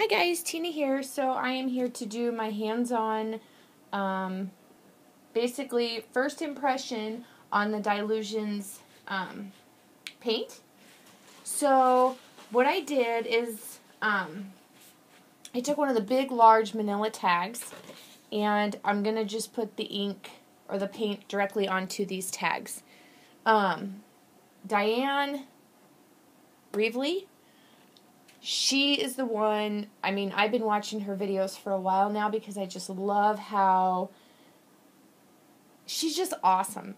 Hi guys, Tina here. So I am here to do my hands-on, basically first impression on the Dylusions paint. So what I did is I took one of the big, large manila tags, and I'm going to just put the ink or the paint directly onto these tags. Diane Reevely, she is the one, I've been watching her videos for a while now because I just love how she's just awesome.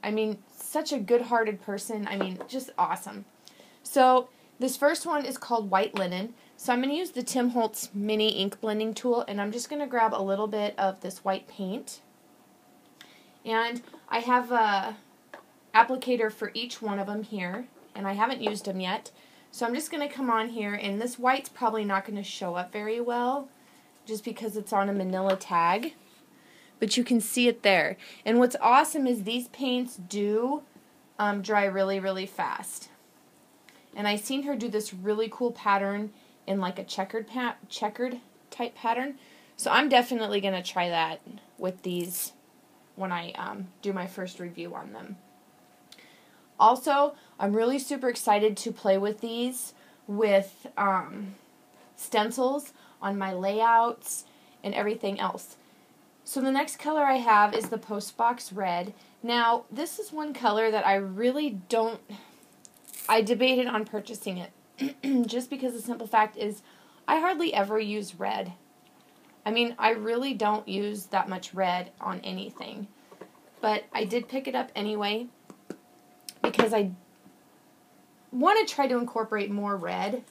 Such a good-hearted person. Just awesome. So this first one is called White Linen. So I'm going to use the Tim Holtz mini ink blending tool, and I'm just going to grab a little bit of this white paint. And I have a applicator for each one of them here, and I haven't used them yet. So I'm just going to come on here, and this white's probably not going to show up very well just because it's on a manila tag. But you can see it there. And what's awesome is these paints do dry really, really fast. And I seen her do this really cool pattern in like a checkered type pattern. So I'm definitely going to try that with these when I do my first review on them. Also, I'm really super excited to play with these with stencils on my layouts and everything else. So the next color I have is the Postbox Red. Now, this is one color that I really don't, I debated on purchasing it just because the simple fact is I hardly ever use red. I really don't use that much red on anything. But I did pick it up anyway because I want to try to incorporate more red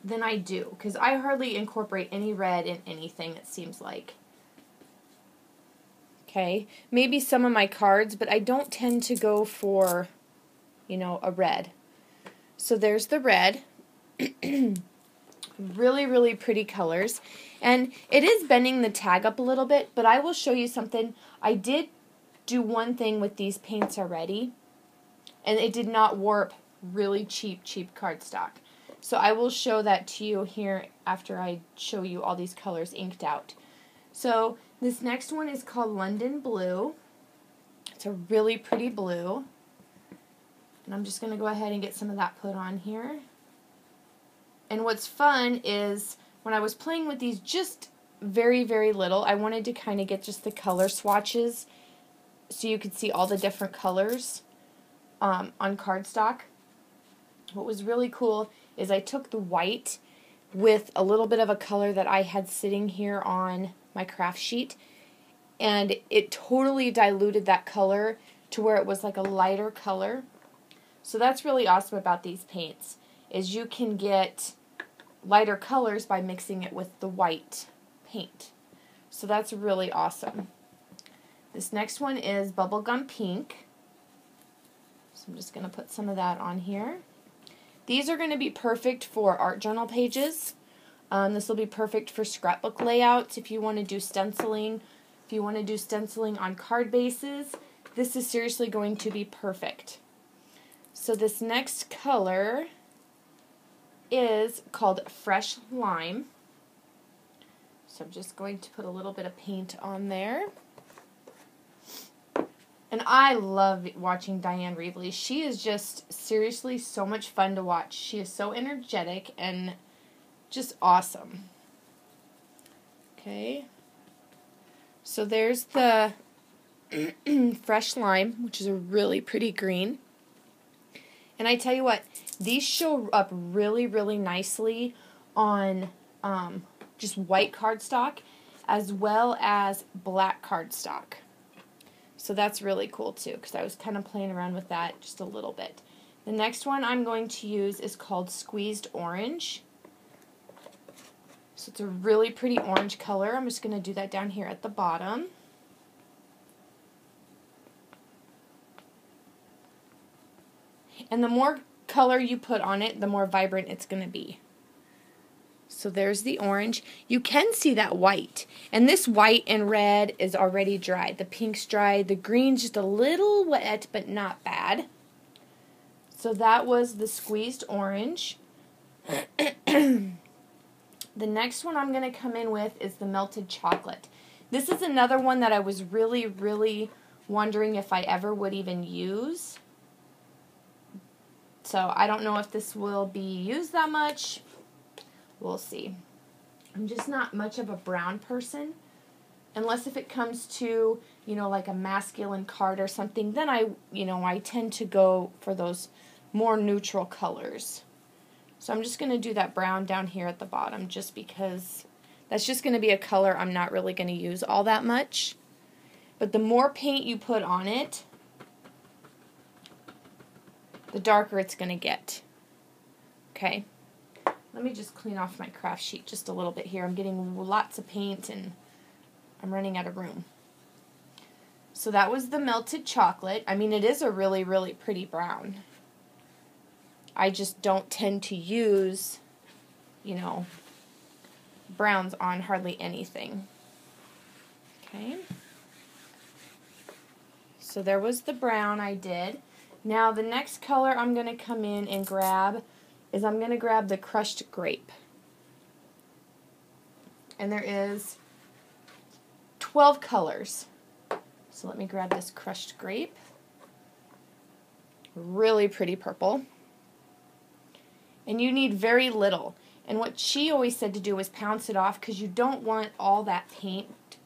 than I do, because I hardly incorporate any red in anything, it seems like. Okay, maybe some of my cards, but I don't tend to go for, a red. So there's the red. Really, really pretty colors. And it is bending the tag up a little bit, but I will show you something. I did do one thing with these paints already, and it did not warp really cheap cardstock. So I will show that to you here after I show you all these colors inked out. So this next one is called London Blue. It's a really pretty blue. And I'm just going to go ahead and get some of that put on here. And what's fun is when I was playing with these just very, very little, I wanted to kind of get just the color swatches so you could see all the different colors on cardstock. What was really cool is I took the white with a little bit of a color that I had sitting here on my craft sheet, and it totally diluted that color to where it was like a lighter color. So that's really awesome about these paints, is you can get lighter colors by mixing it with the white paint. So that's really awesome. This next one is Bubblegum Pink. So I'm just going to put some of that on here. These are going to be perfect for art journal pages. This will be perfect for scrapbook layouts if you want to do stenciling. If you want to do stenciling on card bases, this is seriously going to be perfect. So this next color is called Fresh Lime. So I'm just going to put a little bit of paint on there. And I love watching Diane Reevely. She is just seriously so much fun to watch. She is so energetic and just awesome. Okay. So there's the Fresh Lime, which is a really pretty green. And I tell you what, these show up really, really nicely on just white cardstock as well as black cardstock. So that's really cool too, because I was kind of playing around with that just a little bit. The next one I'm going to use is called Squeezed Orange. So it's a really pretty orange color. I'm just going to do that down here at the bottom. And the more color you put on it, the more vibrant it's going to be. So there's the orange. You can see that white. And this white and red is already dry. The pink's dry. The green's just a little wet, but not bad. So that was the Squeezed Orange. the next one I'm going to come in with is the melted chocolate. This is another one that I was really, really wondering if I ever would even use. So I don't know if this will be used that much. We'll see. I'm just not much of a brown person. Unless if it comes to, you know, like a masculine card or something, then I tend to go for those more neutral colors. So I'm just going to do that brown down here at the bottom just because that's just going to be a color I'm not really going to use all that much. But the more paint you put on it, the darker it's going to get. Okay. Let me just clean off my craft sheet just a little bit here. I'm getting lots of paint and I'm running out of room. So that was the melted chocolate. I mean, it is a really, really pretty brown. I just don't tend to use, you know, browns on hardly anything. Okay. So there was the brown I did. Now the next color I'm going to come in and grab is I'm going to grab the crushed grape. And there is 12 colors. So let me grab this crushed grape. Really pretty purple. And you need very little. And what she always said to do was pounce it off because you don't want all that paint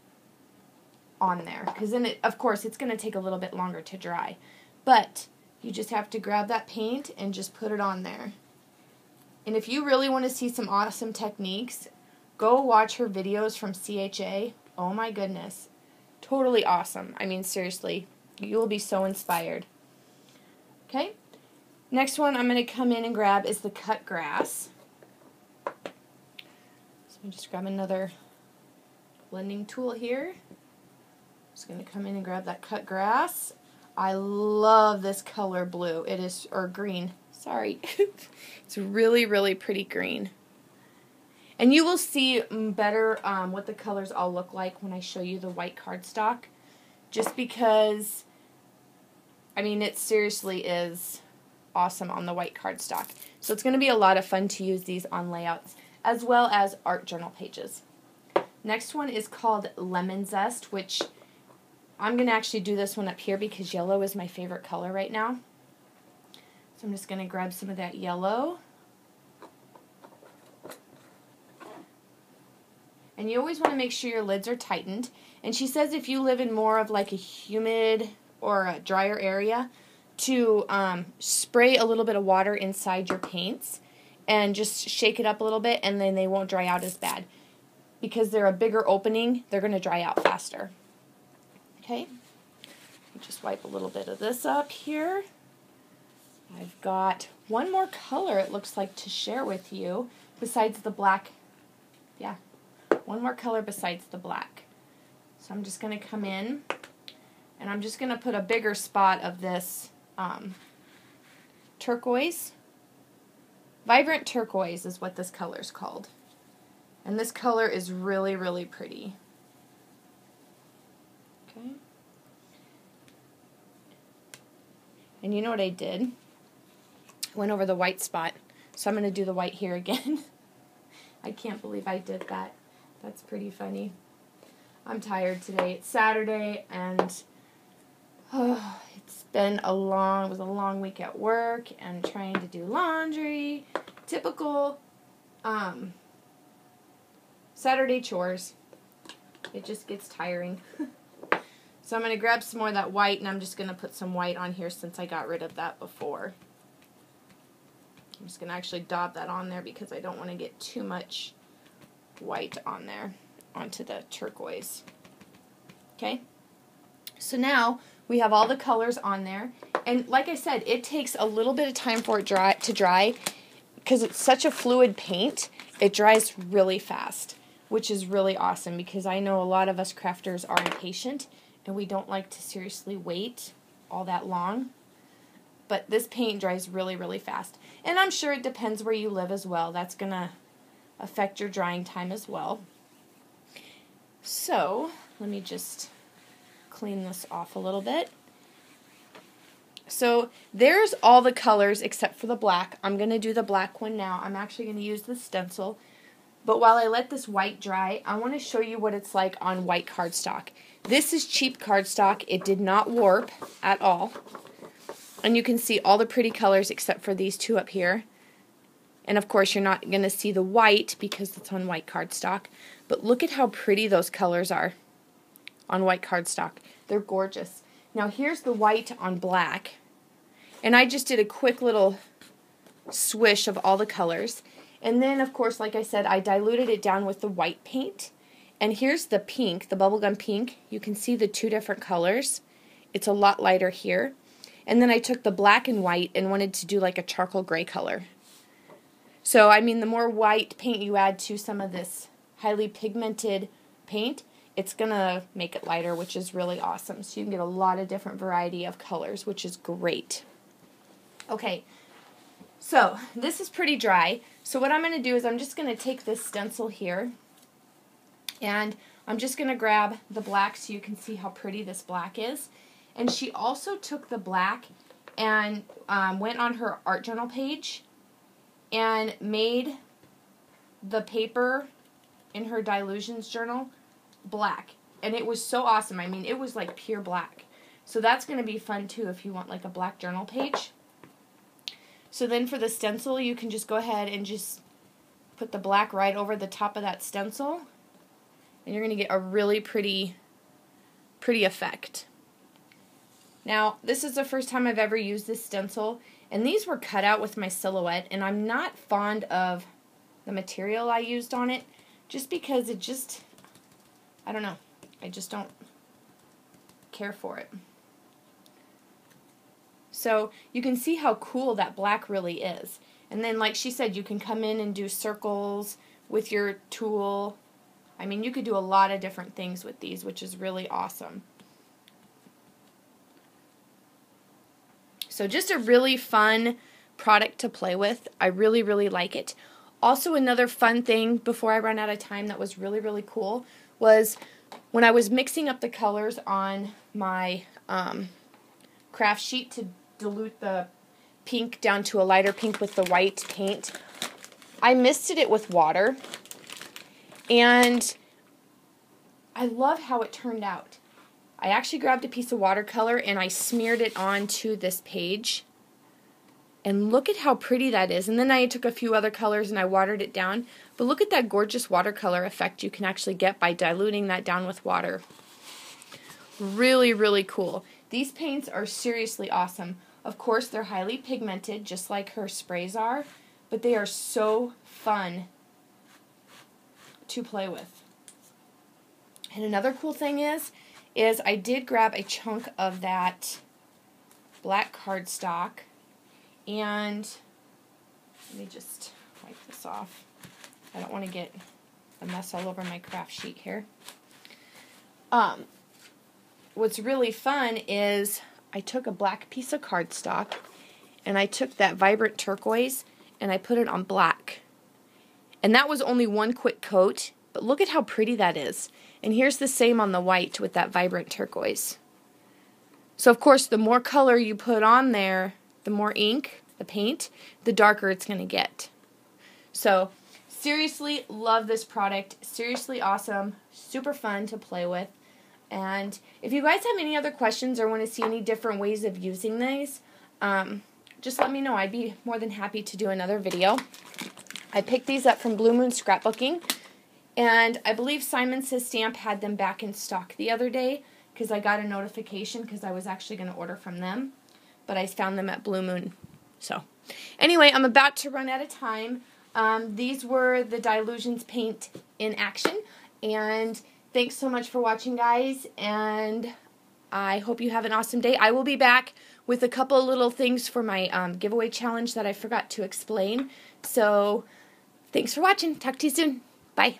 on there. Because then, of course, it's going to take a little bit longer to dry. But you just have to grab that paint and just put it on there. And if you really want to see some awesome techniques, go watch her videos from CHA. Oh my goodness. Totally awesome. I mean, seriously, you will be so inspired. Okay? Next one I'm going to come in and grab is the cut grass. So let me just grab another blending tool here. Just going to come in and grab that cut grass. I love this color blue. It is, or green. Sorry. It's really, really pretty green. And you will see better what the colors all look like when I show you the white cardstock. Just because, I mean, it seriously is awesome on the white cardstock. So it's going to be a lot of fun to use these on layouts as well as art journal pages. Next one is called Lemon Zest, which I'm going to actually do this one up here because yellow is my favorite color right now. So I'm just going to grab some of that yellow. And you always want to make sure your lids are tightened. And she says if you live in more of like a humid or a drier area, to spray a little bit of water inside your paints and just shake it up a little bit, and then they won't dry out as bad. Because they're a bigger opening, they're going to dry out faster. Okay, just wipe a little bit of this up here. I've got one more color, it looks like, to share with you besides the black. Yeah, one more color besides the black. So I'm just going to come in and I'm just going to put a bigger spot of this turquoise. Vibrant turquoise is what this color is called. And this color is really, really pretty. Okay. And you know what I did? I went over the white spot. So I'm going to do the white here again. I can't believe I did that. That's pretty funny. I'm tired today. It's Saturday and it's been it was a long week at work and trying to do laundry. Typical Saturday chores. It just gets tiring. So I'm going to grab some more of that white, and I'm just going to put some white on here since I got rid of that before. I'm just going to actually dab that on there because I don't want to get too much white on there onto the turquoise. Okay? So now we have all the colors on there. And like I said, it takes a little bit of time for it to dry because it's such a fluid paint. It dries really fast, which is really awesome because I know a lot of us crafters are impatient and we don't like to seriously wait all that long. But this paint dries really, really fast. And I'm sure it depends where you live as well. That's going to affect your drying time as well. So, let me just clean this off a little bit. So, there's all the colors except for the black. I'm going to do the black one now. I'm actually going to use the stencil. But while I let this white dry, I want to show you what it's like on white cardstock. This is cheap cardstock. It did not warp at all. And you can see all the pretty colors except for these two up here. And of course you're not going to see the white because it's on white cardstock. But look at how pretty those colors are on white cardstock. They're gorgeous. Now here's the white on black. And I just did a quick little swish of all the colors. And then, of course, like I said, I diluted it down with the white paint. And here's the pink, the bubblegum pink. You can see the two different colors. It's a lot lighter here. And then I took the black and white and wanted to do like a charcoal gray color. So, I mean, the more white paint you add to some of this highly pigmented paint, it's going to make it lighter, which is really awesome. So you can get a lot of different variety of colors, which is great. Okay, so this is pretty dry. So what I'm going to do is I'm just going to take this stencil here, and I'm just going to grab the black so you can see how pretty this black is. And she also took the black and went on her art journal page and made the paper in her Dylusions journal black. And it was so awesome. I mean, it was like pure black. So that's going to be fun too if you want like a black journal page. So then for the stencil, you can just go ahead and just put the black right over the top of that stencil. And you're going to get a really pretty effect. Now, this is the first time I've ever used this stencil. And these were cut out with my Silhouette. And I'm not fond of the material I used on it. Just because it just, I don't know. I just don't care for it. So you can see how cool that black really is. And then like she said, you can come in and do circles with your tool. I mean, you could do a lot of different things with these, which is really awesome. So just a really fun product to play with. I really, really like it. Also, another fun thing before I run out of time that was really, really cool was when I was mixing up the colors on my craft sheet to dilute the pink down to a lighter pink with the white paint, I misted it with water, and I love how it turned out. I actually grabbed a piece of watercolor and I smeared it onto this page, and look at how pretty that is. And then I took a few other colors and I watered it down, but look at that gorgeous watercolor effect you can actually get by diluting that down with water. Really, really cool. These paints are seriously awesome. Of course, they're highly pigmented, just like her sprays are, but they are so fun to play with. And another cool thing is I did grab a chunk of that black cardstock, and let me just wipe this off. I don't want to get a mess all over my craft sheet here. What's really fun is I took a black piece of cardstock and I took that vibrant turquoise and I put it on black. And that was only one quick coat, but look at how pretty that is. And here's the same on the white with that vibrant turquoise. So of course, the more color you put on there, the more ink, the paint, the darker it's going to get. So seriously love this product. Seriously awesome. Super fun to play with. And if you guys have any other questions or want to see any different ways of using these, just let me know. I'd be more than happy to do another video. I picked these up from Blue Moon Scrapbooking, and I believe Simon Says Stamp had them back in stock the other day because I got a notification because I was actually going to order from them, but I found them at Blue Moon. So anyway, I'm about to run out of time. These were the Dylusions paint in action, and thanks so much for watching, guys, and I hope you have an awesome day. I will be back with a couple little things for my giveaway challenge that I forgot to explain. So thanks for watching. Talk to you soon. Bye.